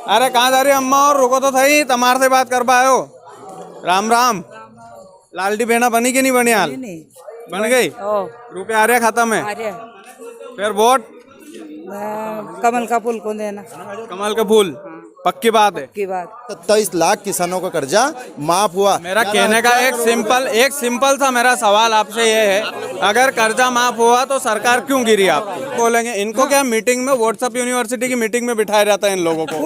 अरे कहाँ जा रही है अम्मा? और रुको तो सही, तमार से बात कर पाए हो। राम राम। लालटी बेना बनी कि नहीं बनी? हाल नहीं बन गई। रुपये आ रहे खाता में? अरे फिर वोट कमल का फूल को देना कमल के फूल, पक्की बात है। की बात। 27 लाख किसानों का कर्जा माफ हुआ। मेरा कहने का एक सिंपल सा मेरा सवाल आपसे ये है, अगर कर्जा माफ हुआ तो सरकार क्यों गिरी? आप बोलेंगे इनको क्या मीटिंग में, व्हाट्सएप यूनिवर्सिटी की मीटिंग में बिठाया जाता है इन लोगों को,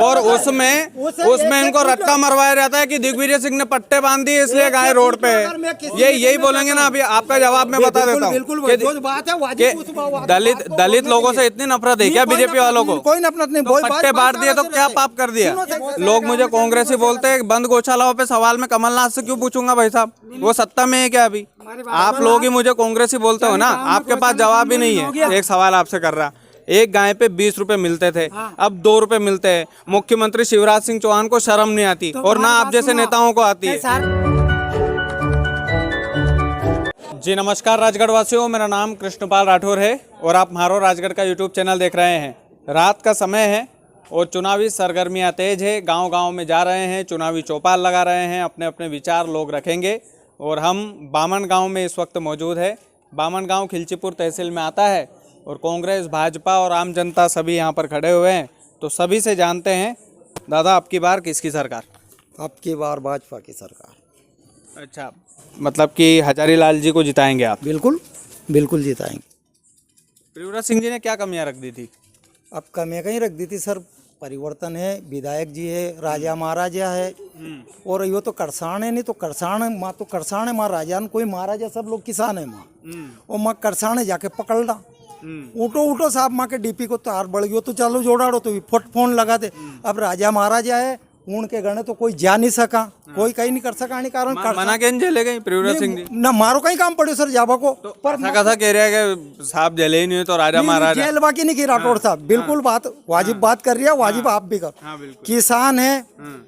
और उसमें इनको रट्टा मरवाया जाता है कि दिग्विजय सिंह ने पट्टे बांध दिए इसलिए गाय रोड पे है। यही बोलेंगे ना? अभी आपका जवाब मैं बता देता हूँ कि दलित लोगों से इतनी नफरत है क्या बीजेपी वालों को? कोई नफरत नहीं। पट्टे बांट दिए तो क्या पाप कर दिया? लोग मुझे कांग्रेसी बोलते हैं, बंद गौशालाओं पे सवाल मैं कमलनाथ से क्यों पूछूंगा भाई साहब, वो सत्ता में है क्या अभी? आप लोग ही मुझे कांग्रेसी बोलते हो ना, आपके पास जवाब ही नहीं है। एक सवाल आपसे कर रहा, एक गाय पे 20 रुपए मिलते थे, अब 2 रुपए मिलते हैं। मुख्यमंत्री शिवराज सिंह चौहान को शर्म नहीं आती और ना आप जैसे नेताओं को आती है। जी नमस्कार राजगढ़ वासियों, मेरा नाम कृष्णपाल राठौर है और आप म्हारो राजगढ़ का यूट्यूब चैनल देख रहे हैं। रात का समय है और चुनावी सरगर्मियां तेज है। गांव-गांव में जा रहे हैं, चुनावी चौपाल लगा रहे हैं, अपने अपने विचार लोग रखेंगे। और हम बामन गांव में इस वक्त मौजूद है। बामन गांव खिलचीपुर तहसील में आता है और कांग्रेस, भाजपा और आम जनता सभी यहां पर खड़े हुए हैं। तो सभी से जानते हैं, दादा आपकी बार किसकी सरकार? आपकी बार भाजपा की सरकार। अच्छा, मतलब कि हजारी लाल जी को जिताएंगे आप? बिल्कुल बिल्कुल जिताएंगे। प्रियव्रत सिंह जी ने क्या कमियां रख दी थी? अब कमियां कहीं रख दी थी सर। परिवर्तन है, विधायक जी है, राजा महाराजा है, और यो तो करसान है। नहीं तो करसान है माँ, तो करसान है माँ, राजा कोई महाराजा, सब लोग किसान है माँ। और माँ करसान है, जाके पकड़ ला। उठो उठो साहब, माँ के डीपी को तार बढ़ गयो तो चलो जोड़ाड़ो, तो फट फोन लगा दे। अब राजा महाराजा है, उनके गणे तो कोई जा नहीं सका, कोई कहीं नहीं कर सका। नहीं कारण मना के जेले गई प्रियव्रत सिंह जी ना, मारो कहीं काम पड़े सर जाबा को। तो पर कथा कह रहे हैं कि साहब जेले ही नहीं तो राजा महाराजा जेल बाकी नहीं की राठौड़ साहब। बिल्कुल बात वाजिब बात कर रही है, वाजिब आप भी कर। किसान है,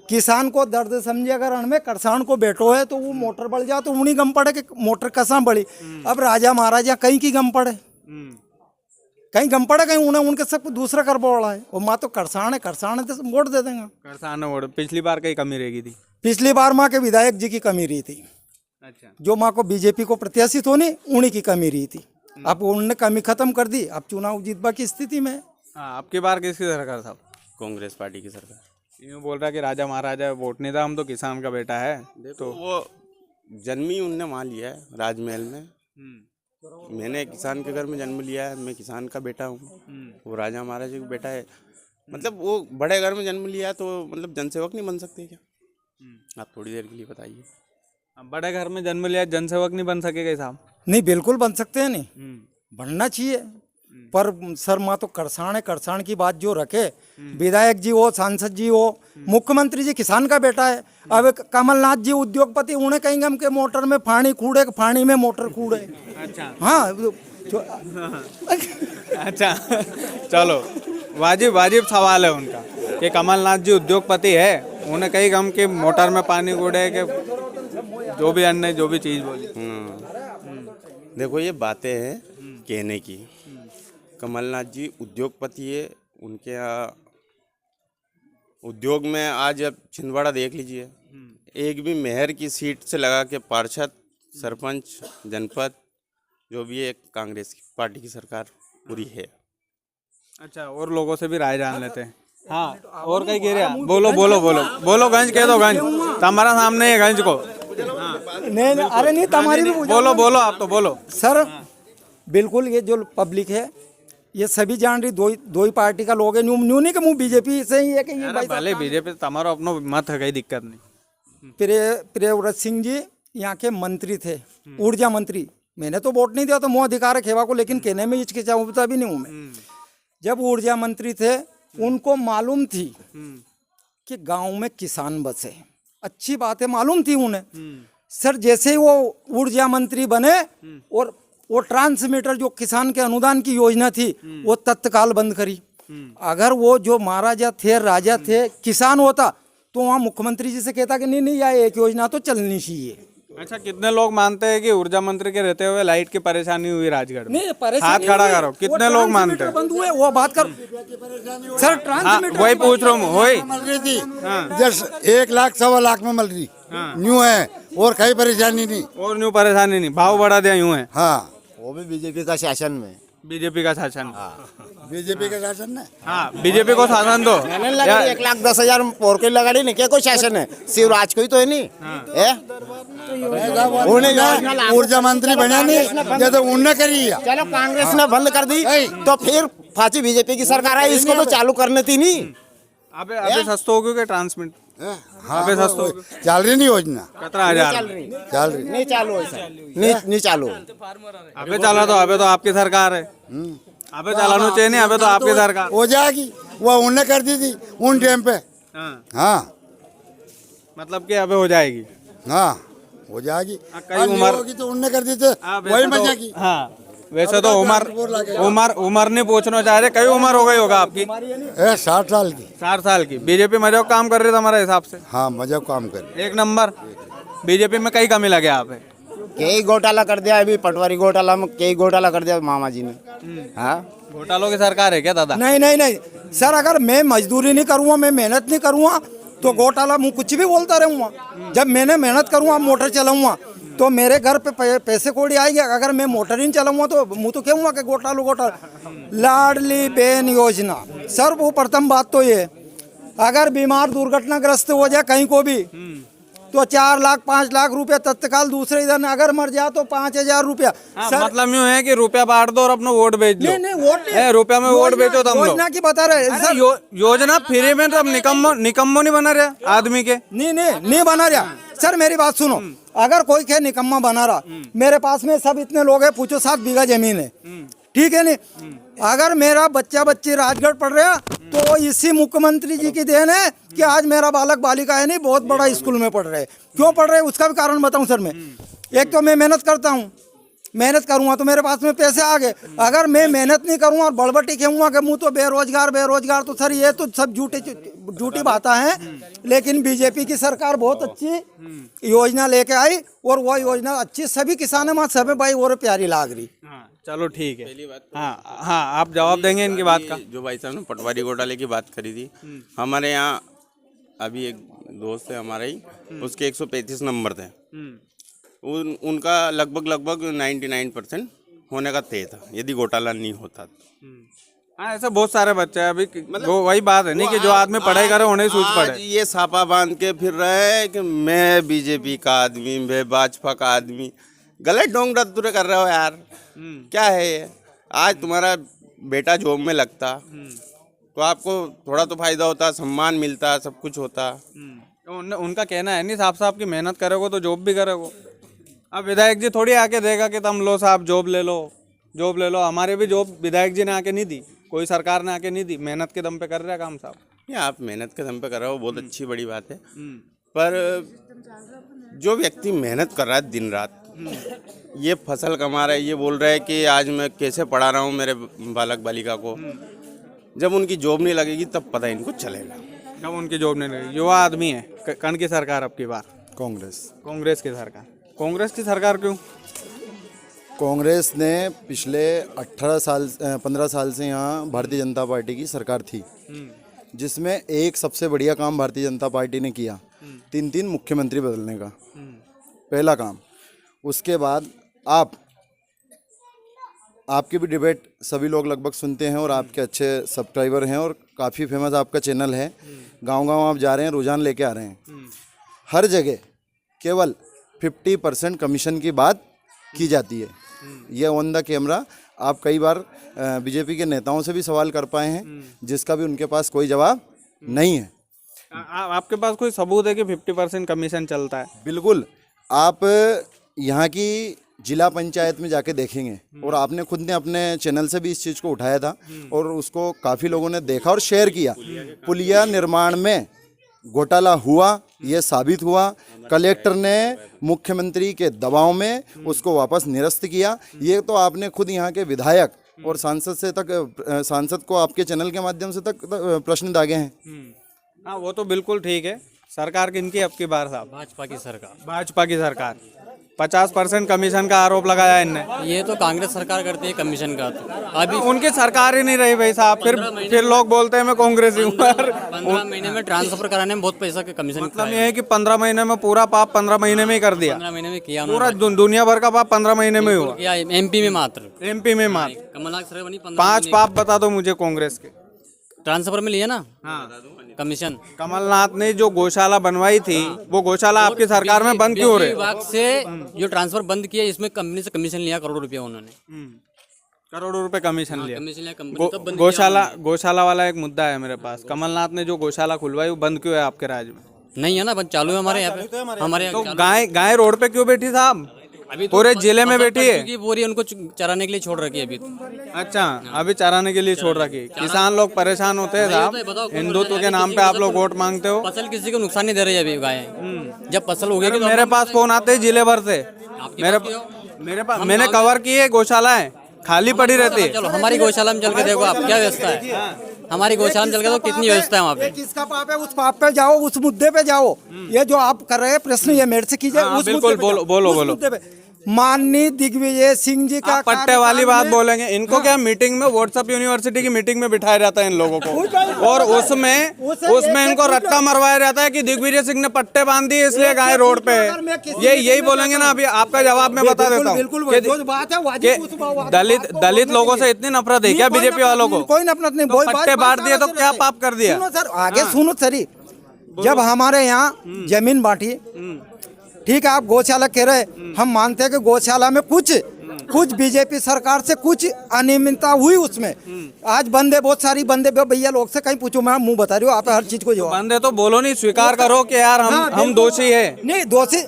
किसान को दर्द समझे अगर अण किसान को बैठो है तो वो मोटर बढ़ जाए तो उन्हीं गम पड़े कि मोटर कसा बढ़ी। अब राजा महाराजा कहीं की गम पड़े, कहीं गम पड़ा, कहीं उन्हें उनके सब दूसरा कर बोला है। और माँ तो करसान है तो वोट दे देंगे। करसान वोट पिछली बार कहीं कमी रहेगी थी? पिछली बार माँ के विधायक जी की कमी रही थी। अच्छा, जो माँ को बीजेपी को प्रत्याशित होने उन्हीं की कमी रही थी। अब उन्होंने कमी खत्म कर दी, अब चुनाव जीतबा की स्थिति में। हाँ, आपकी बार किसकी सरकार था? कांग्रेस पार्टी की सरकार। यूँ बोल रहा कि राजा महाराजा वोट नहीं था, हम तो किसान का बेटा है। तो वो जन्मी उनने वहाँ लिया है राजमहल में। मैंने किसान के घर में जन्म लिया है, मैं किसान का बेटा हूँ। वो राजा महाराजा का बेटा है, मतलब वो बड़े घर में जन्म लिया तो मतलब जनसेवक नहीं बन सकते क्या? आप थोड़ी देर के लिए बताइए। बड़े घर में जन्म लिया, जनसेवक नहीं बन सकेगा साहब? नहीं, बिल्कुल बन सकते हैं, नहीं बनना चाहिए। पर सर माँ तो करसान है, करसान की बात जो रखे, विधायक जी हो, सांसद जी हो, मुख्यमंत्री जी किसान का बेटा है। अब कमलनाथ जी उद्योगपति, उन्हें कहेंगे हम के मोटर में पानी कूड़े, पानी में मोटर कूड़े। अच्छा, हाँ अच्छा चलो, वाजिब सवाल है उनका कि कमलनाथ जी उद्योगपति है, उन्हें कहीं हम कि मोटर में पानी कूड़े के जो भी अन्य जो भी चीज़ बोली। देखो ये बातें हैं कहने की। कमलनाथ जी उद्योगपति है, उनके यहाँ उद्योग में आज अब छिंदवाड़ा देख लीजिए, एक भी मेयर की सीट से लगा के पार्षद, सरपंच, जनपद जो भी है कांग्रेस की पार्टी की सरकार पूरी है। अच्छा, और लोगों से भी राय जान लेते हैं। हाँ, और कहीं कह रहे हैं? बोलो गंज कह दो, गंज तुम्हारा सामने है गंज को। नहीं, अरे नहीं, तुम्हारी भी बोलो आप तो बोलो सर। बिल्कुल, ये जो पब्लिक है ये सभी जान रही, दो ही पार्टी का लोग है। न्यू नहीं कि मुँह बीजेपी से ही है कि ये भले बीजेपी तुम्हारा अपना मत है, कहीं दिक्कत नहीं। प्रियव्रत सिंह जी यहाँ के मंत्री थे, ऊर्जा मंत्री। मैंने तो वोट नहीं दिया, तो मुँह अधिकार है खेवा को, लेकिन कहने में हिचकिचाता भी नहीं हूँ मैं। जब ऊर्जा मंत्री थे, उनको मालूम थी कि गांव में किसान बसे, अच्छी बात है, मालूम थी उन्हें। सर जैसे ही वो ऊर्जा मंत्री बने और वो ट्रांसमीटर जो किसान के अनुदान की योजना थी वो तत्काल बंद करी। अगर वो जो महाराजा थे, राजा थे, किसान होता तो वहाँ मुख्यमंत्री जी से कहता कि नहीं यह एक योजना तो चलनी चाहिए। अच्छा, कितने लोग मानते हैं कि ऊर्जा मंत्री के रहते हुए लाइट की परेशानी हुई राजगढ़ में? नहीं परेशानी हाथ खड़ा हुई, करो, वो कितने लोग मानते ट्रांसमीटर हैं? बंद हुए, वो बात कर सर। हाँ, ट्रांसमीटर वही पूछ रहा हूँ, वही। मिल रही थी जस्ट 1 लाख 1.25 लाख में मिल रही न्यू है और कहीं परेशानी नहीं। और न्यू परेशानी नहीं, भाव बढ़ा दिया यूं है। हाँ वो भी बीजेपी का शासन में। बीजेपी का शासन। बीजेपी का शासन है। हाँ, बीजेपी को शासन दो। मैंने लगा 1,10,000 पोर के लगा दी नहीं, क्या कोई शासन है? शिवराज को ही तो है नहीं है। उन्हें ऊर्जा मंत्री बना नहीं, ये तो उन्होंने करी है। चलो कांग्रेस ने बंद कर दी तो फिर फाची बीजेपी की सरकार आई, इसको तो चालू करने थी नहीं। अबे सस्तो हो गया ट्रांसमिट। हाँ अबे सस्तो हो चल रही नहीं योजना, 17,000 चल रही। नहीं चालू है सर, नहीं चालू। अबे चला तो, अबे तो आपकी सरकार है। अबे चलाना चाहिए नहीं, अबे तो आपकी सरकार। हो जाएगी, वो उन्होंने कर दी थी उन टाइम पे। हाँ, हाँ मतलब कि अबे हो जाएगी। हाँ हो जाएगी। कई उम्र होगी तो उन्होंने कर दी थी, हाँ, वैसे वही तो- मजा की। हाँ, वैसे तो उम्र नहीं पूछना चाह रहे। कई उम्र हो गई होगा आपकी? 60 साल की। 60 साल की। बीजेपी मजाक काम कर रही है हमारे हिसाब से। हाँ मजा काम कर। एक नंबर। बीजेपी में कई कमी लगे आप है। कई घोटाला कर दिया, अभी पटवारी घोटाला में कई घोटाला कर दिया मामा जी ने। हाँ घोटालों की सरकार है क्या दादा? नहीं नहीं नहीं सर, अगर मैं मजदूरी नहीं करूँगा, मैं मेहनत नहीं करूँगा तो घोटाला मुँह कुछ भी बोलता रहूँगा। जब मैंने मेहनत करूँगा, मोटर चलाऊँगा तो मेरे घर पे पैसे कौड़ी आएगी। अगर मैं मोटर ही नहीं चलाऊँगा तो मुँह तो कहूँगा कि घोटाला। लाडली बहन योजना सर, वो प्रथम बात तो ये, अगर बीमार दुर्घटनाग्रस्त हो जाए कहीं को भी तो 4 लाख 5 लाख रुपया तत्काल। दूसरे इधर अगर मर जाए तो 5,000 रुपया। हाँ, मतलब यूँ है कि रुपया बांट दो और अपना वोट बेच दो। नहीं वोट है, रुपया में वोट बेचो तुम लोग। योजना की बता रहे अरे सर। योजना फ्री में, तो अब निकम्मो नहीं बना रहा आदमी के। नहीं बना रहा सर, मेरी बात सुनो। अगर कोई के निकम्मा बना रहा, मेरे पास में सब इतने लोग हैं, पूछो 7 बीघा जमीन है, ठीक है नहीं। अगर मेरा बच्चा बच्ची राजगढ़ पढ़ रहा तो इसी मुख्यमंत्री जी की देन है कि आज मेरा बालक बालिका है नहीं बहुत बड़ा स्कूल में पढ़ रहे। क्यों पढ़ रहे उसका भी कारण बताऊं सर मैं। एक तो मैं मेहनत करता हूं, मेहनत करूंगा तो मेरे पास में पैसे आ गए। अगर मैं मेहनत नहीं करूंगा और बड़बटी कहूँगा कि मुँह तो बेरोजगार तो सर ये तो सब झूठी बातें हैं। लेकिन बीजेपी की सरकार बहुत अच्छी योजना लेके आई और वो योजना अच्छी सभी किसानों में सब भाई और प्यारी लाग रही। हाँ, चलो ठीक है। हाँ हाँ, आप जवाब देंगे इनकी बात का? जो भाई साहब ने पटवारी घोटाले की बात करी थी, हमारे यहाँ अभी एक दोस्त है हमारा ही, उसके 135 नंबर थे। उनका लगभग 99% होने का तय था यदि घोटाला नहीं होता। हाँ, ऐसे बहुत सारे बच्चे हैं अभी। वो वही बात है नहीं कि जो आदमी पढ़ाई करे उन्हें सूझ आज पड़े। ये सापा बांध के फिर रहे हैं कि मैं बीजेपी का आदमी, मैं भाजपा का आदमी। गलत ढोंग रद्दुरे कर रहे हो यार। क्या है ये? आज तुम्हारा बेटा जॉब में लगता तो आपको थोड़ा तो फायदा होता, सम्मान मिलता, सब कुछ होता। तो उनका कहना है नहीं साहब की मेहनत करोगे तो जॉब भी करोगे। अब विधायक जी थोड़ी आके देगा कि तुम लो साहब जॉब ले लो। हमारे भी जॉब विधायक जी ने आके नहीं दी, कोई सरकार ने आके नहीं दी। मेहनत के दम पे कर रहे हैं काम साहब। ये आप मेहनत के दम पे कर रहे हो, बहुत अच्छी बड़ी बात है। पर जो व्यक्ति मेहनत कर रहा है दिन रात, ये फसल कमा रहा है, ये बोल रहा है कि आज मैं कैसे पढ़ा रहा हूँ मेरे बालक बालिका को, जब उनकी जॉब नहीं लगेगी तब पता इनको चलेगा। जब उनकी जॉब नहीं लगी। युवा आदमी है। कण की सरकार अब की बार? कांग्रेस की सरकार। कांग्रेस की सरकार क्यों? कांग्रेस ने पिछले 15 साल से यहाँ भारतीय जनता पार्टी की सरकार थी, जिसमें एक सबसे बढ़िया काम भारतीय जनता पार्टी ने किया, 3 मुख्यमंत्री बदलने का। पहला काम। उसके बाद आपकी भी डिबेट सभी लोग लगभग सुनते हैं और आपके अच्छे सब्सक्राइबर हैं और काफ़ी फेमस आपका चैनल है। गांव-गांव आप जा रहे हैं, रुझान लेके आ रहे हैं। हर जगह केवल 50% कमीशन की बात की जाती है। ये ऑन द कैमरा आप कई बार बीजेपी के नेताओं से भी सवाल कर पाए हैं, जिसका भी उनके पास कोई जवाब नहीं है। आपके पास कोई सबूत है कि 50% कमीशन चलता है? बिल्कुल। आप यहाँ की जिला पंचायत में जाके देखेंगे और आपने खुद ने अपने चैनल से भी इस चीज़ को उठाया था और उसको काफ़ी लोगों ने देखा और शेयर किया। पुलिया निर्माण में घोटाला हुआ, ये साबित हुआ। कलेक्टर ने मुख्यमंत्री के दबाव में उसको वापस निरस्त किया। ये तो आपने खुद यहाँ के विधायक और सांसद को आपके चैनल के माध्यम से तक प्रश्न दागे हैं। हाँ, वो तो बिल्कुल ठीक है। सरकार किनकी अब की बार साहब? भाजपा की सरकार। 50% कमीशन का आरोप लगाया इनने। ये तो कांग्रेस सरकार करती है कमीशन का। तो अभी उनकी सरकार ही नहीं रही भाई साहब, फिर लोग बोलते हैं मैं कांग्रेसी हूँ। 15 महीने में ट्रांसफर कराने में बहुत पैसा का कमीशन मतलब ये है कि 15 महीने में पूरा पाप 15 महीने में ही कर दिया। 15 महीने में किया पूरा दुनिया भर का पाप 15 महीने में ही हुआ। या एमपी में मात्र एमपी में मार कमलनाथ सरकार बनी 5 पाप बता दो मुझे कांग्रेस के। ट्रांसफर में लिया ना कमीशन। कमलनाथ ने जो गौशाला बनवाई थी वो गौशाला आपकी सरकार में बंद क्यों हो रही है? विभाग से जो ट्रांसफर बंद किया इसमें कंपनी से कमीशन लिया करोड़ों रुपया उन्होंने। करोड़ों रुपए कमीशन लिया। कमीशन लिया कंपनी तब बंद गौशाला वाला एक मुद्दा है मेरे पास। कमलनाथ ने जो गौशाला खुलवाई वो बंद क्यों है आपके राज्य में? नहीं है ना, बंद चालू है हमारे यहाँ पे। हमारे तो गाय रोड पे क्यों बैठी साहब? अभी पूरे जिले में बैठी है। क्योंकि बोरी उनको चराने के लिए छोड़ रखी है अभी। अच्छा, अभी चराने के लिए छोड़ रखी। किसान लोग परेशान होते हैं साहब, हिंदुत्व के नाम पे आप लोग वोट मांगते हो। फसल किसी को नुकसान नहीं दे रही है अभी गाय। जब फसल हो गई मेरे पास फोन आते हैं जिले भर से। मेरे पास मैंने कवर की है गौशालाएं खाली पड़ी रहती है। चलो हमारी गौशाला में चल के देखो आप क्या व्यवस्था है। हमारी गौशाला में चल के तो कितनी व्यवस्था है वहाँ पे। किसका पाप है उस पाप पे जाओ, उस मुद्दे पे जाओ। ये जो आप कर रहे हैं प्रश्न ये मेरे से कीजिए। हाँ, उस बिल्कुल, मुद्दे पे जाओ, बोलो, उस बोलो। मुद्दे पे। माननीय दिग्विजय सिंह जी का आप पट्टे वाली बात बोलेंगे इनको क्या? मीटिंग में व्हाट्सएप यूनिवर्सिटी की मीटिंग में बिठाया जाता है इन लोगों को, और उसमें इनको रट्टा मरवाया जाता है कि दिग्विजय सिंह ने पट्टे बांध दिए इसलिए गाय रोड पे है। यही बोलेंगे ना। अभी आपका जवाब मैं बता देता हूँ। दलित लोगों से इतनी नफरत है क्या बीजेपी वालों को? कोई नफरत नहीं। पट्टे बांट दिए तो क्या पाप कर दिया? सुनो सर, आगे सुनो सर। जब हमारे यहाँ जमीन बांटी, ठीक है, आप गौशाला कह रहे, हम मानते हैं कि गौशाला में कुछ बीजेपी सरकार से कुछ अनियमितता हुई उसमें। आज बंदे बहुत सारी बंदे भैया लोग से कहीं पूछो, मैं मुंह बता रही हूँ आप हर चीज को जवाब। बंदे तो बोलो नहीं, स्वीकार करो कि यार हम दोषी है। नहीं दोषी,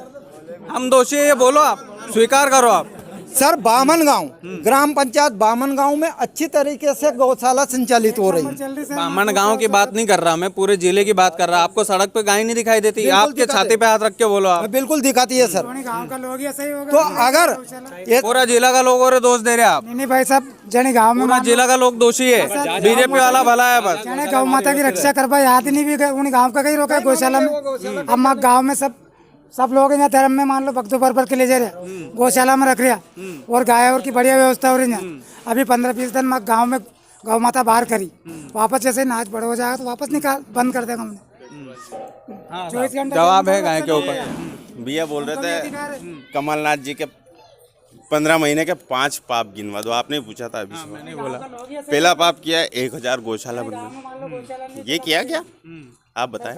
हम दोषी है ये बोलो, आप स्वीकार करो। आप सर बामन गांव ग्राम पंचायत बामन गांव में अच्छी तरीके से गौशाला संचालित हो रही है। बामन गांव की बात नहीं कर रहा मैं, पूरे जिले की बात कर रहा। आपको सड़क पे गाय नहीं दिखाई देती? आपके छाती पे हाथ रख के बोलो आप। बिल्कुल दिखाती है सर। गांव का लोग ही सही होगा। तो अगर पूरा जिला का लोग और दोष दे रहे आप? नहीं भाई साहब, जने गांव में पूरा जिला का लोग दोषी है, बीजेपी वाला भला है बस। जने गौ माता की रक्षा कर पाए याद नहीं भी उन गांव का कहीं रोका है गौशाला में। हम गांव में सब लोग यहाँ धर्म में मान लो भक्तों पर के ले जा रहे, गौशाला में रख रहा और गाय और की बढ़िया व्यवस्था हो रही है। अभी 15-20 दिन गांव में गौ माता बाहर करी, वापस जैसे नाच बड़ा हो जाएगा तो वापस निकाल बंद कर देगा हमने। 24 घंटे जवाब है गाय के ऊपर। भैया बोल रहे थे कमलनाथ जी के 15 महीने के 5 पाप गिनवा दो। आपने पूछा था अभी। मैंने बोला पहला पाप किया 1000 गौशाला बनवाई। ये किया क्या आप बताएं?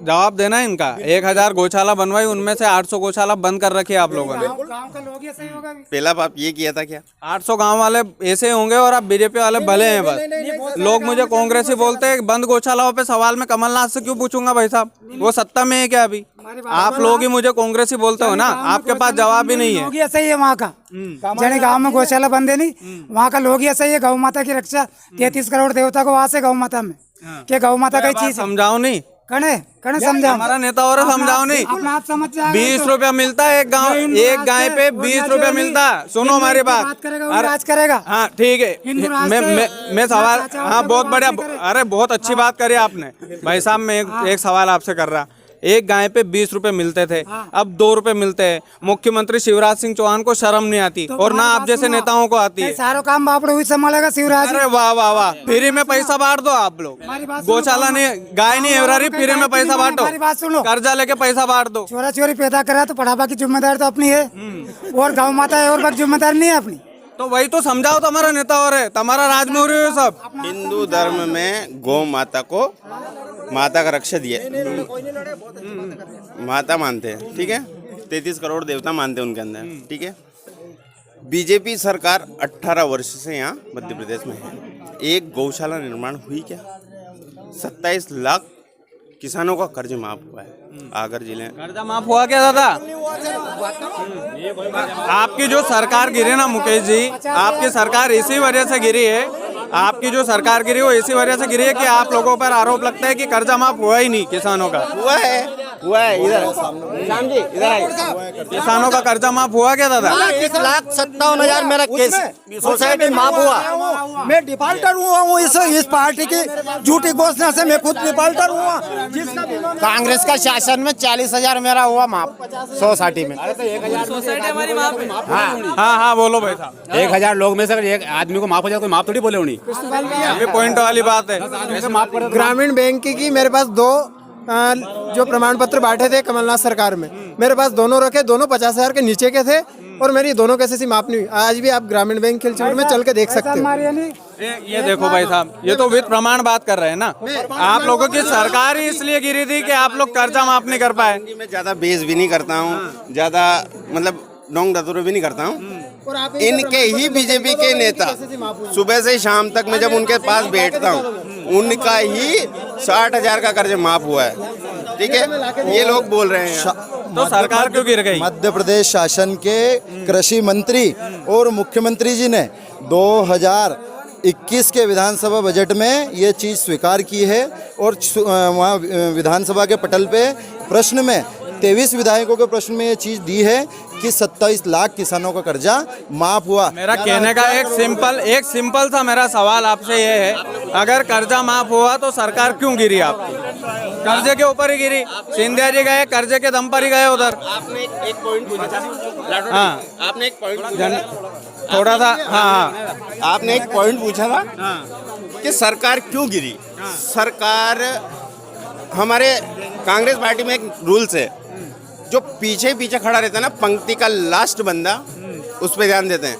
जवाब देना है इनका। 1000 गौशाला बनवाई, उनमें से 800 गौशाला बंद कर रखी है आप लोगों ने। गांव का लोग ही सही होगा। पहला पाप ये किया था क्या? 800 गांव वाले ऐसे होंगे और आप बीजेपी वाले भले हैं बस। लोग मुझे कांग्रेसी बोलते हैं। बंद गौशालाओं पे सवाल मैं कमलनाथ से क्यों पूछूंगा भाई साहब? वो सत्ता में है क्या अभी? आप लोग ही मुझे कांग्रेसी बोलते हो ना, आपके पास जवाब ही नहीं है। लोग ही ऐसा ही है वहाँ का। जने गांव में गौशाला बंद है नहीं, वहाँ का लोग ही ऐसा ही है। गौ माता की रक्षा 33 करोड़ देवता को वहाँ से गौ माता में क्या गौ माता का चीज समझाओ नहीं कने समझाओ। हमारा नेता और समझाओ नहीं। अपना आप समझ जाएगा। 20 रुपया मिलता है एक गाय पे 20 रुपया मिलता है। सुनो हमारी बात राज करेगा। हाँ ठीक है, मैं सवाल, हाँ बहुत बढ़िया, अरे बहुत अच्छी बात करी आपने भाई साहब। मैं एक सवाल आपसे कर रहा। एक गाय पे 20 रुपए मिलते थे, अब 2 रुपए मिलते हैं। मुख्यमंत्री शिवराज सिंह चौहान को शर्म नहीं आती और ना आप जैसे नेताओं को आती है। सारा काम बापड़े हुई संभालेगा शिवराज। अरे वाह वाह वाह, फ्री में पैसा बांट दो आप लोग। गौशाला नहीं, गाय नहीं एवरा रही, फ्री में पैसा बांटो। बात सुनो, कर्जा लेके पैसा बांट दो। छोरा छोरी पैदा करा तो पढ़ावा की जिम्मेदारी तो अपनी है, और गौ माता है और बाकी जिम्मेदारी नहीं है अपनी। तो वही तो समझाओ, तुम्हारा नेता और है, तुम्हारा राज में हो रही है सब। हिंदू धर्म में गौ माता को माता का रक्षा दिया, माता मानते हैं, ठीक है। 33 करोड़ देवता मानते हैं उनके अंदर, ठीक है। बीजेपी सरकार 18 वर्ष से यहाँ मध्य प्रदेश में है। एक गौशाला निर्माण हुई क्या? 27 लाख किसानों का कर्ज माफ हुआ है आगर जिले। कर्जा माफ हुआ क्या दादा? आपकी जो सरकार गिरी ना मुकेश जी, आपकी सरकार इसी वजह से गिरी है। आपकी जो सरकार गिरी वो इसी वजह से गिरी है कि आप लोगों पर आरोप लगता है कि कर्जा माफ हुआ ही नहीं किसानों का। हुआ है, हुआ है। इधर श्याम जी इधर आइए। किसानों का कर्जा माफ हुआ क्या दादा? 1,57,000 मेरा केस सोसाइटी माफ हुआ। मैं डिफाल्टर हुआ हूँ इस पार्टी की झूठी घोषणा से, मैं खुद डिफाल्टर हुआ। जिसका कांग्रेस का शासन में 40,000 मेरा हुआ माफ सोसाइटी में। सोसाइटी हमारी माफ है। हाँ हाँ बोलो भाई साहब। 1,000 लोग में से अगर एक आदमी को माफ हो जाए कोई माफ थोड़ी बोले उन्हीं। ये पॉइंट वाली बात है। ग्रामीण बैंक की मेरे पास 2 जो प्रमाण पत्र बांटे थे कमलनाथ सरकार में, मेरे पास दोनों रखे, दोनों 50,000 के नीचे के थे और मेरी दोनों केसेस ही माफ नहीं हुई। आज भी आप ग्रामीण बैंक खिलचड़ में चल के देख सकते हो। ये देखो भाई साहब, ये तो वित्त प्रमाण बात कर रहे हैं ना। आप लोगों की सरकार ही इसलिए गिरी थी कि आप लोग कर्जा माफ नहीं कर पाए। मैं ज्यादा बेस भी नहीं करता हूँ, ज्यादा मतलब डोंग डतुरे भी नहीं करता हूँ। इनके ही बीजेपी के नेता सुबह से शाम तक मैं जब उनके पास बैठता हूँ, उनका ही 60,000 का कर्ज माफ हुआ है। ठीक है, ये लोग बोल रहे हैं तो सरकार क्यों गिर गई? मध्य प्रदेश शासन के कृषि मंत्री और मुख्यमंत्री जी ने 2021 के विधानसभा बजट में ये चीज़ स्वीकार की है और वहाँ विधानसभा के पटल पे प्रश्न में 23 विधायकों के प्रश्न में ये चीज़ दी है कि 27 लाख किसानों का कर्जा माफ हुआ। मेरा कहने का एक सिंपल सा मेरा सवाल आपसे ये है, अगर कर्जा माफ हुआ तो सरकार क्यों गिरी आपकी? कर्जे के ऊपर ही गिरी। सिंधिया जी गए कर्जे के दम पर ही गए उधर। आपने एक पॉइंट पूछा था। हाँ आपने एक पॉइंट थोड़ा सा हाँ आपने एक पॉइंट पूछा था कि सरकार क्यों गिरी। सरकार हमारे कांग्रेस पार्टी में एक रूल्स है, जो पीछे पीछे खड़ा रहता है ना, पंक्ति का लास्ट बंदा, उस पे ध्यान देते हैं।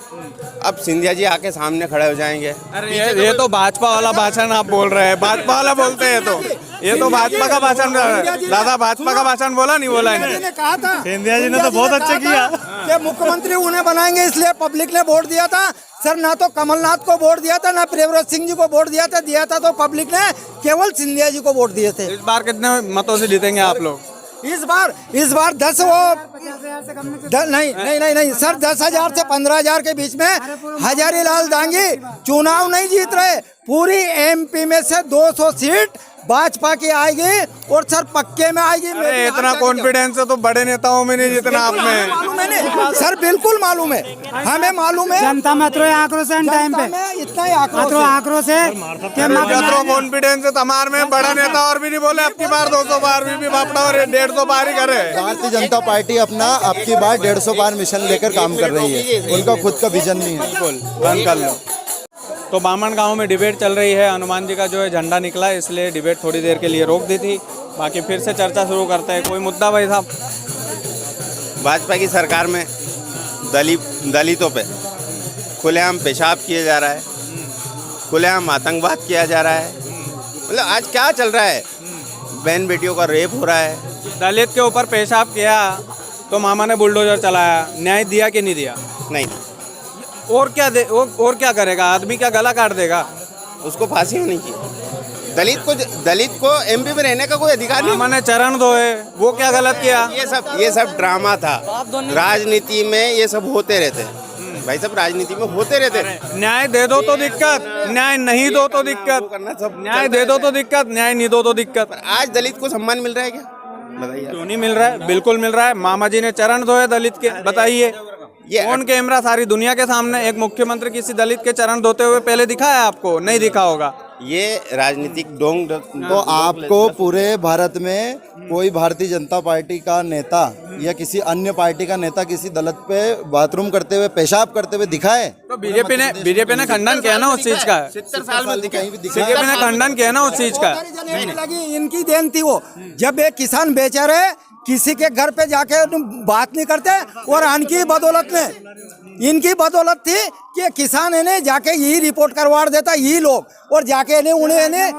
अब सिंधिया जी आके सामने खड़े हो जाएंगे। अरे ये तो भाजपा वाला भाषण आप बोल रहे हैं। भाजपा वाला बोलते हैं तो ये तो भाजपा का भाषण। दादा भाजपा का भाषण बोला नहीं बोला ने कहा था, सिंधिया जी ने तो बहुत अच्छा किया कि मुख्यमंत्री उन्हें बनाएंगे, इसलिए पब्लिक ने वोट दिया था। सर ना तो कमलनाथ को वोट दिया था, ना प्रियव्रत सिंह जी को वोट दिया था तो पब्लिक ने केवल सिंधिया जी को वोट दिए थे। इस बार कितने मतों से जीतेंगे आप लोग? इस बार 10 नहीं सर, 10,000 से 15,000 के बीच में हजारी लाल दांगी चुनाव नहीं जीत रहे। पूरी एमपी में से 200 सीट भाजपा की आएगी और सर पक्के में आएगी। अरे इतना कॉन्फिडेंस है तो बड़े नेताओं में नहीं जितना आप में। मालूम है नहीं सर, बिल्कुल मालूम है, हमें मालूम है। जनता में आक्रोश है टाइम पे, इतना ही आक्रोश है कॉन्फिडेंस है हमारे में। बड़ा नेता और भी नहीं बोले अब की बार 200 बार भी बापड़ा और 150 बार ही करे। भारतीय जनता पार्टी अपना अब की बार 150 बार मिशन लेकर काम कर रही है, उनका खुद का विजन नहीं है। बिल्कुल बंद कर लो। तो बामन गांव में डिबेट चल रही है। हनुमान जी का जो है झंडा निकला, इसलिए डिबेट थोड़ी देर के लिए रोक दी थी। बाकी फिर से चर्चा शुरू करते हैं। कोई मुद्दा भाई साहब? भाजपा की सरकार में दलितों पे खुलेआम पेशाब किया जा रहा है, खुलेआम आतंकवाद किया जा रहा है। मतलब आज क्या चल रहा है? बहन बेटियों का रेप हो रहा है। दलित के ऊपर पेशाब किया तो मामा ने बुलडोजर चलाया, न्याय दिया कि नहीं दिया? नहीं, और क्या करेगा आदमी? क्या गला काट देगा? उसको फांसी होनी चाहिए। दलित को एमपी में रहने का कोई अधिकार नहीं। मामा ने चरण धोए, वो क्या गलत किया? ये सब ड्रामा था। राजनीति में ये सब होते रहते हैं भाई साहब, राजनीति में होते रहते हैं। न्याय दे दो तो दिक्कत, न्याय नहीं दो तो दिक्कत, न्याय दे दो तो दिक्कत, न्याय नहीं दो तो दिक्कत। आज दलित को सम्मान मिल रहा है क्या? बताइए। क्यों नहीं मिल रहा है? बिल्कुल मिल रहा है। मामा जी ने चरण धोए दलित के, बताइए। ऑन कैमरा सारी दुनिया के सामने एक मुख्यमंत्री किसी दलित के चरण धोते हुए पहले दिखा है आपको? नहीं दिखा होगा। ये राजनीतिक डोंग। तो आपको पूरे भारत में कोई भारतीय जनता पार्टी का नेता या किसी अन्य पार्टी का नेता किसी दलित पे बाथरूम करते हुए, पेशाब करते हुए दिखा है? तो बीजेपी ने खंडन किया ना उस चीज का। 70 साल में बीजेपी ने खंडन किया ना उस चीज का। इनकी देन थी वो। जब एक किसान बेचारे किसी के घर पे जाके बात नहीं करते, और इनकी बदौलत थी कि किसान इन्हें जाके यही रिपोर्ट करवा देता, यही लोग, और जाके उन्हें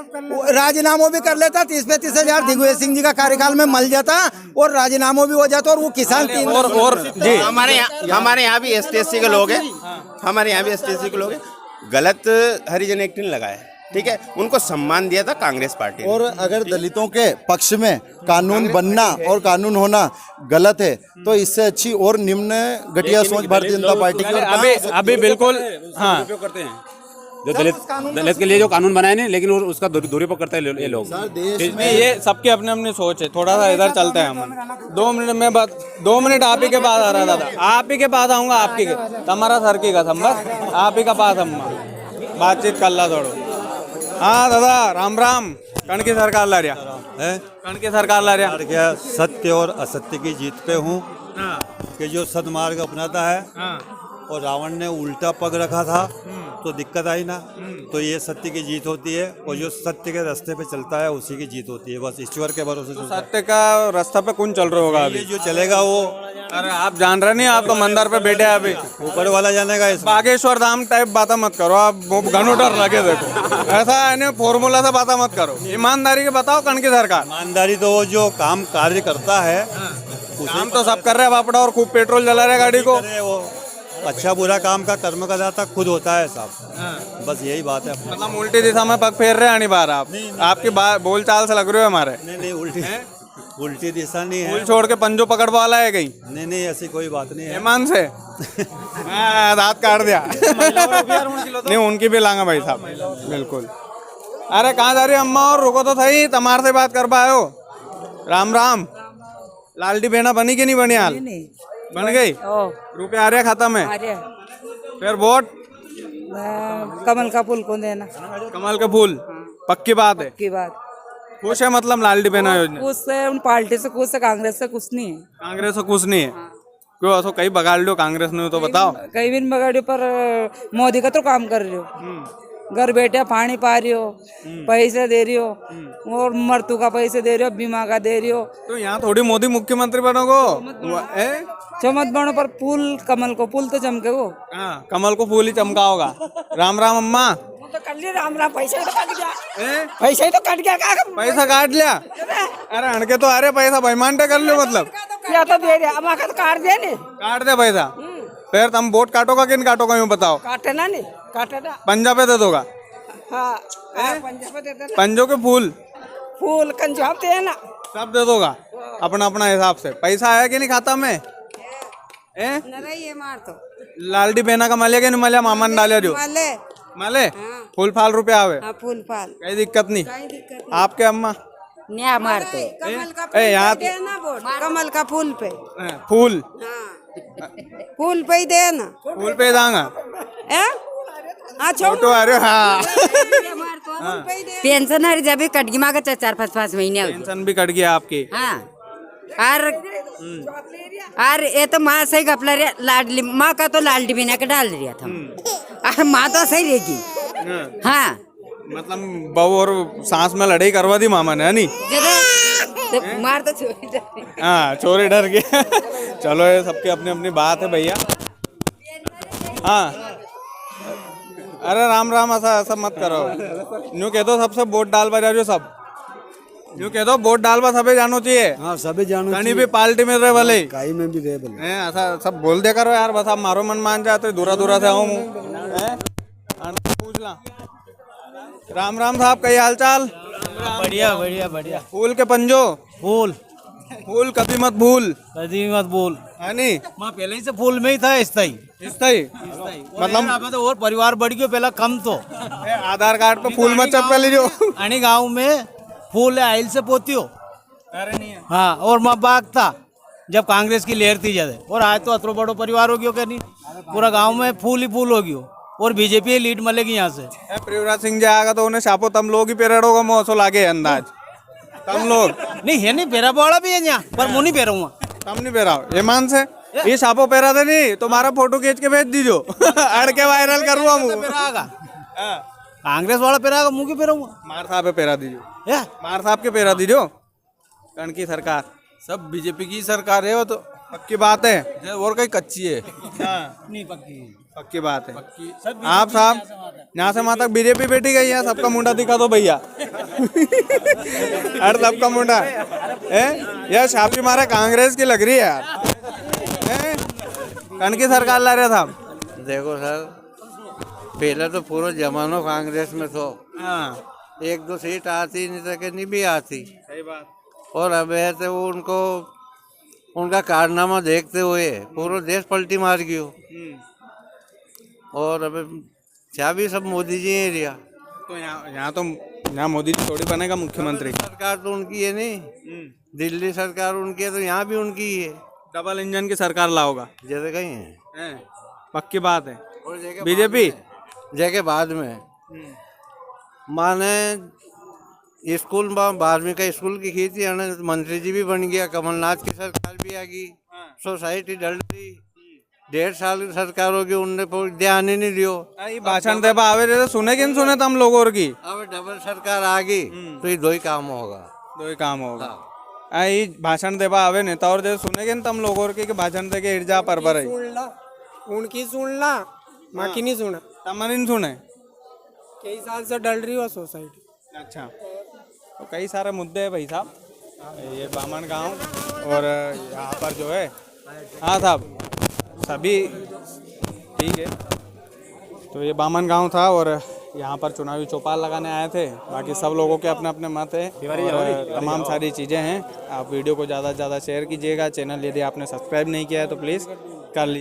राजीनामा भी कर लेता। 30-35 हजार दिग्विजय सिंह जी का कार्यकाल में मल जाता और राजीनामा भी हो जाता, और वो किसान और जी हमारे यहाँ भी ST-SC के लोग हैं। हमारे यहाँ भी ST-SC के लोग हैं। गलत हरिजन एक्ट नहीं लगाया, ठीक है, उनको सम्मान दिया था कांग्रेस पार्टी ने। और अगर दलितों के पक्ष में कानून बनना और कानून होना गलत है तो इससे अच्छी और निम्न घटिया सोच भारतीय जनता पार्टी की। अभी बिल्कुल हाँ, जो दलित के लिए जो कानून बनाए नहीं, लेकिन उसका दूरी पर करते हैं ये लोग। नहीं, ये सबकी अपनी अपनी सोच है। थोड़ा सा इधर चलते हैं हम। 2 मिनट में 2 मिनट आप ही के पास आ रहा था, आप ही के पास आऊंगा, आपकी के तमारा सर की कसम, बस आप ही का पास हम बातचीत कर ला थोड़ो। हाँ दादा, राम राम। कण की सरकार ला रहा है, कण की सरकार ला रहा क्या सत्य और असत्य की जीत पे हूँ कि जो सदमार्ग अपनाता है और रावण ने उल्टा पग रखा था तो दिक्कत आई ना, तो ये सत्य की जीत होती है और जो सत्य के रास्ते पे चलता है उसी की जीत होती है। बस ईश्वर के भरोसे चलता है। सत्य का रास्ता पे कौन चल रहा होगा अभी? जो चलेगा वो, अरे आप जान रहे नहीं, आप तो मंदिर पे बैठे हैं अभी, ऊपर वाला जानेगा। इस बागेश्वर धाम टाइप बातें मत करो आप, घनोटर लगे देखो, ऐसा है फॉर्मूला से बातें मत करो। ईमानदारी के बताओ कण की सरकार। ईमानदारी तो वो जो काम कार्य करता है काम तो सब कर रहे हैं बापड़ा, और खूब पेट्रोल जला रहे गाड़ी को। वो अच्छा बुरा काम का कर्म का दाता खुद होता है साहब, बस यही बात है। मतलब उल्टी दिशा में पग फेर रहे हैं बार आप, आपकी बोल चाल से लग रहे हो हमारे। नहीं उल्टी दिशा नहीं है, फूल छोड़ के पंजो पकड़ वाला है कहीं? नहीं ऐसी कोई बात नहीं है। ईमान से दांत काट दिया। नहीं उनकी भी लांगा भाई साहब, बिल्कुल। अरे कहाँ जा रही अम्मा, और रुको तो सही, तमार से बात कर पाए हो। राम राम। लालटी बहना बनी कि नहीं बनी? हाल बन गई, रुपये आ रहे खाता में? फिर वोट कमल का फूल को देना। कमल के फूल, पक्की बात है। की बात खुश है मतलब लालटी बहना योजना? कुछ से उन पार्टी से, कुछ से कांग्रेस से कुछ नहीं है। कांग्रेस से कुछ नहीं है? क्यों ऐसा कहीं बगाड़ लो कांग्रेस ने तो बताओ। कई भी बगाड़ियो, पर मोदी का तो काम कर रही हो। घर बैठे पानी पा रही हो, पैसे दे रही हो, और मृत्यु का पैसे दे रही हो, बीमा का दे रही हो। तो यहाँ थोड़ी मोदी मुख्यमंत्री बनोगो? चमत बनो पर फूल, कमल को फूल तो चमके वो। कमल को फूल ही चमका होगा। राम राम अम्मा। तो कर लिया राम राम, पैसा ही तो कट गया। पैसा ही तो कट गया। पैसा काट लिया? अरे हड़के तो आ रहे पैसा बेईमानटे कर लो मतलब। क्या तो दे रहे, अम्मा का तो काट दे नहीं। काट दे पैसा? फिर तुम वोट काटोगा कि नहीं काटोगा यूँ बताओ? काटे ना, नहीं काटे ना। पंजा पे दे दोगा? हाँ, पंजा पे दे देना। पंजों के फूल, फूल कंजाब दे ना, सब दे दोगा अपना अपना हिसाब से। पैसा आया कि नहीं खाता में? मार तो लालटी बहना का मले के नहीं मले? मामा ने डाले जो मले फूल फाल रुपया आवे, फूल फाल कोई दिक्कत नहीं। आपके अम्मा न्या मारते यहाँ कमल का फूल पे, फूल फूल पे ही देना, फूल पे दांगा छोटो। अरे हाँ, पेंशन हर जब कट गई, माँ का 4-5 महीने पेंशन भी कट गया आपकी? हाँ। और ये तो माँ सही गपला रहा, लाडली माँ का तो लाडली बिना के डाल दिया था, और माँ तो सही रहेगी। हाँ, मतलब बहू और सांस में लड़ाई करवा दी मामा ने, नहीं? तो मार तो चोरी डर। हाँ, चोरी डर गया। चलो ये सबकी अपनी अपनी बात है भैया। हाँ, अरे राम राम, ऐसा मत करो। न्यू कह दो सबसे वोट डाल बजा रहे हो सब, न्यू कह दो वोट डाल बा सभी जानो चाहिए। हाँ, सभी जानो चाहिए। भी पार्टी में रहे भले, कहीं में भी रहे भले, ऐसा सब बोल दे करो यार। बस आप मारो मन मान जाते, दूरा दूरा से आऊँ पूछ ला। राम राम साहब, कई हाल चाल? बढ़िया बढ़िया बढ़िया। फूल के पंजो, फूल फूल कभी मत भूल, कभी मत भूल। है नहीं? माँ पहले ही से फूल में ही था, स्थाई मतलब तो और परिवार बढ़ गयो, पहला कम तो आधार कार्ड पे फूल मत चप्पल लीजिए। अणी गाँव में फूल आइल से पोतियो। अरे नहीं है। हाँ, और माँ बाग था जब कांग्रेस की लहर थी ज्यादा, और आज तो अतरो बड़ो परिवार हो गयो क्या नहीं, पूरा गाँव में फूल ही फूल हो गयो, और बीजेपी लीड मिलेगी यहाँ से। प्रियव्रत सिंह जी आएगा तो उन्हें छापो, तम लोग ही पेरेड होगा, मौसो लागे अंदाज तम लोग नहीं है, नहीं पेरा वाला भी है यहाँ पर, मुँह नहीं पेरा हुआ, तम नहीं पेरा ईमान से। ये छापो पेरा दे नहीं, तुम्हारा फोटो खींच के भेज दीजो। अड़ के वायरल करूँगा मुँह। कांग्रेस वाला पेरा मुँह की पेरा हुआ। मार साहब पे पेरा दीजो, मार साहब के पेरा दीजो। कण की सरकार सब बीजेपी की सरकार है, वो तो पक्की बात है, और कहीं कच्ची है। नहीं पक्की, पक्की बात है। आप साहब यहाँ से वहाँ तक बीजेपी बैठी गई है, सबका मुंडा दिखा दो भैया। हर सबका मुंडा है यार, छापी मारे कांग्रेस की लग रही है यार। कण की सरकार ला रहे था। देखो सर, पहले तो पूरा जमानो कांग्रेस में तो 1-2 सीट आती नहीं तो नहीं भी आती। सही बात। और अब ऐसे वो उनको उनका कारनामा देखते हुए पूरा देश पलटी मार गयो। और अब चाबी सब मोदी जी ने लिया। तो यहाँ मोदी जी थोड़ी बनेगा मुख्यमंत्री। सरकार तो उनकी है नहीं, दिल्ली सरकार उनकी है तो यहाँ भी उनकी ही है। डबल इंजन की सरकार लाओगा जैसे कहीं है, पक्की बात है। और बीजेपी जगह बाद में माने स्कूल 12वीं का स्कूल की खी थी, मंत्री जी भी बन गया, कमलनाथ की सरकार भी आ गई, सोसाइटी डल रही। 1.5 साल की सरकार होगी, उनने ध्यान ही नहीं दियो। भाषण दे आवे रे, सुने कि नहीं सुने तुम लोगों की? अब डबल सरकार आ गई तो ये दो ही काम होगा। आई भाषण देवा आवे नेता और दे सुने कि तुम लोगों की भाषण दे के हिरजा पर बर उनकी सुन ला, माँ की नहीं सुना। तमन नहीं सुने, कई साल से डल रही हो सोसाइटी। अच्छा, तो कई सारे मुद्दे हैं भाई साहब, ये बामन गांव और यहाँ पर जो है, हाँ साहब सभी ठीक है। तो ये बामन गांव था और यहाँ पर चुनावी चौपाल लगाने आए थे। बाकी सब लोगों के अपने अपने मत है और तमाम सारी चीज़ें हैं। आप वीडियो को ज़्यादा से ज़्यादा शेयर कीजिएगा। चैनल यदि आपने सब्सक्राइब नहीं किया है तो प्लीज़ कर लीजिए।